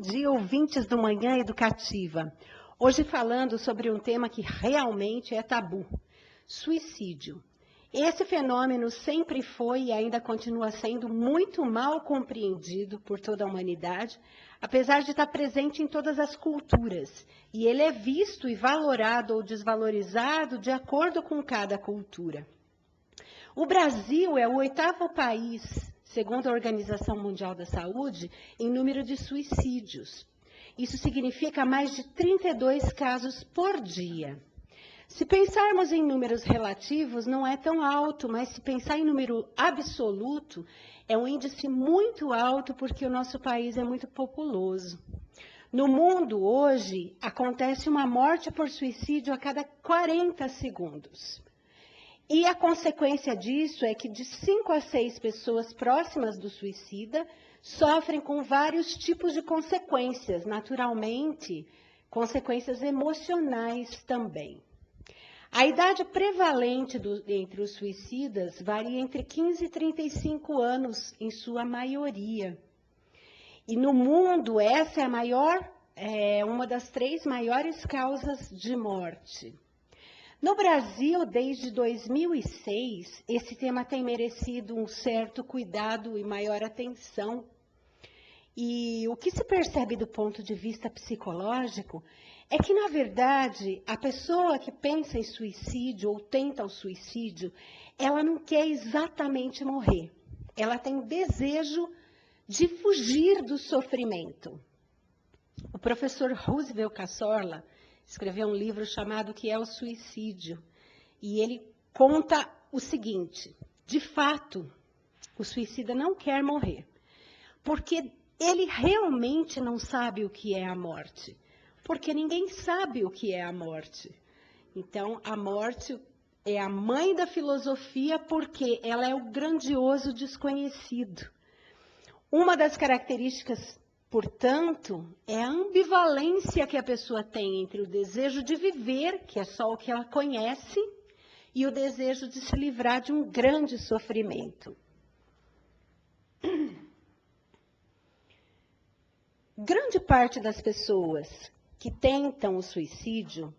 dia, ouvintes do Manhã Educativa. Hoje falando sobre um tema que realmente é tabu, suicídio. Esse fenômeno sempre foi e ainda continua sendo muito mal compreendido por toda a humanidade, apesar de estar presente em todas as culturas. E ele é visto e valorado ou desvalorizado de acordo com cada cultura. O Brasil é o 8º país, segundo a Organização Mundial da Saúde, em número de suicídios. Isso significa mais de 32 casos por dia. Se pensarmos em números relativos, não é tão alto, mas se pensar em número absoluto, é um índice muito alto porque o nosso país é muito populoso. No mundo, hoje, acontece uma morte por suicídio a cada 40 segundos. E a consequência disso é que de 5 a 6 pessoas próximas do suicida sofrem com vários tipos de consequências, naturalmente, consequências emocionais também. A idade prevalente entre os suicidas varia entre 15 e 35 anos, em sua maioria. E no mundo, essa é uma das 3 maiores causas de morte. No Brasil, desde 2006, esse tema tem merecido um certo cuidado e maior atenção. E o que se percebe do ponto de vista psicológico é que, na verdade, a pessoa que pensa em suicídio ou tenta o suicídio, ela não quer exatamente morrer. Ela tem desejo de fugir do sofrimento. O professor Roosevelt Cassorla escreveu um livro chamado O que é o Suicídio? E ele conta o seguinte: de fato, o suicida não quer morrer, porque ele realmente não sabe o que é a morte, porque ninguém sabe o que é a morte. Então, a morte é a mãe da filosofia porque ela é o grandioso desconhecido. Uma das características, portanto, é a ambivalência que a pessoa tem entre o desejo de viver, que é só o que ela conhece, e o desejo de se livrar de um grande sofrimento. Grande parte das pessoas que tentam o suicídio,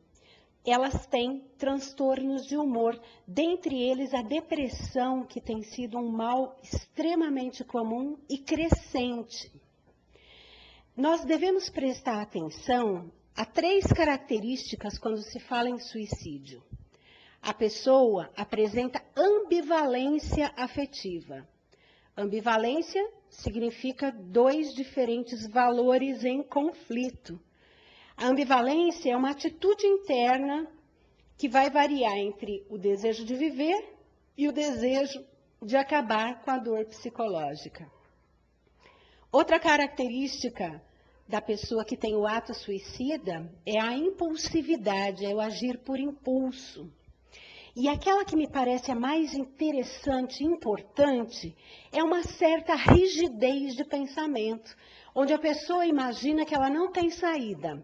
elas têm transtornos de humor, dentre eles a depressão, que tem sido um mal extremamente comum e crescente. Nós devemos prestar atenção a 3 características quando se fala em suicídio. A pessoa apresenta ambivalência afetiva. Ambivalência significa 2 diferentes valores em conflito. A ambivalência é uma atitude interna que vai variar entre o desejo de viver e o desejo de acabar com a dor psicológica. Outra característica da pessoa que tem o ato suicida é a impulsividade, é o agir por impulso. E aquela que me parece a mais interessante e importante é uma certa rigidez de pensamento, onde a pessoa imagina que ela não tem saída.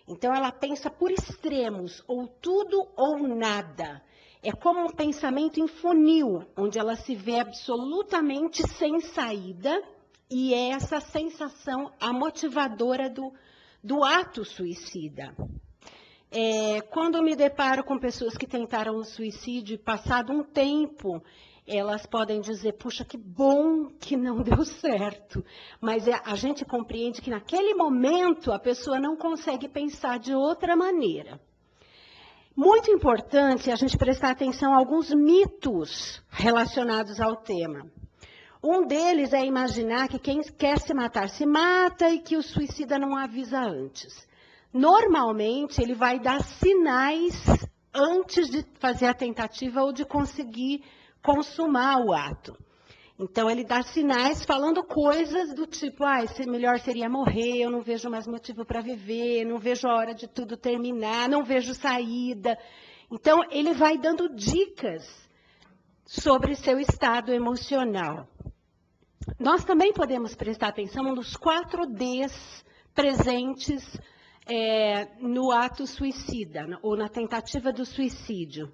Então, ela pensa por extremos, ou tudo ou nada. É como um pensamento em funil, onde ela se vê absolutamente sem saída, e é essa sensação a motivadora do ato suicida. Quando eu me deparo com pessoas que tentaram o suicídio e passado um tempo, elas podem dizer, puxa, que bom que não deu certo. Mas a gente compreende que naquele momento a pessoa não consegue pensar de outra maneira. Muito importante a gente prestar atenção a alguns mitos relacionados ao tema. Um deles é imaginar que quem quer se matar se mata e que o suicida não avisa antes. Normalmente, ele vai dar sinais antes de fazer a tentativa ou de conseguir consumar o ato. Então, ele dá sinais falando coisas do tipo, melhor seria morrer, eu não vejo mais motivo para viver, não vejo a hora de tudo terminar, não vejo saída. Então, ele vai dando dicas sobre seu estado emocional. Nós também podemos prestar atenção nos 4 Ds presentes no ato suicida, ou na tentativa do suicídio.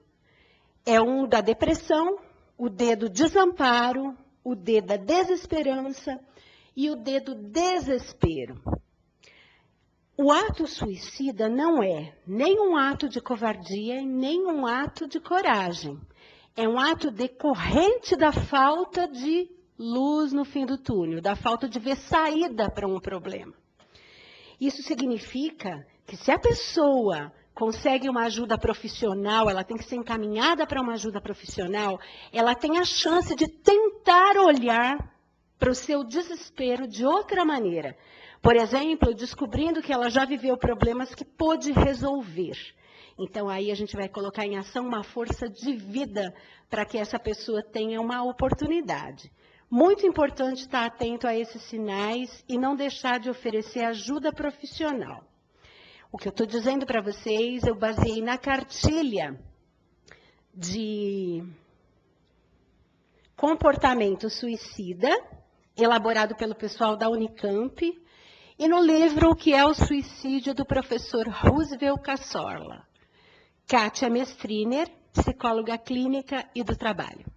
É um da depressão, o D do desamparo, o D da desesperança e o D do desespero. O ato suicida não é nem um ato de covardia, nem um ato de coragem. É um ato decorrente da falta de luz no fim do túnel, da falta de ver saída para um problema. Isso significa que se a pessoa consegue uma ajuda profissional, ela tem que ser encaminhada para uma ajuda profissional, ela tem a chance de tentar olhar para o seu desespero de outra maneira. Por exemplo, descobrindo que ela já viveu problemas que pôde resolver. Então, aí a gente vai colocar em ação uma força de vida para que essa pessoa tenha uma oportunidade. Muito importante estar atento a esses sinais e não deixar de oferecer ajuda profissional. O que eu estou dizendo para vocês, eu baseei na cartilha de comportamento suicida, elaborado pelo pessoal da Unicamp, e no livro O que é o suicídio, do professor Roosevelt Cassorla. Kátia Mestriner, psicóloga clínica e do trabalho.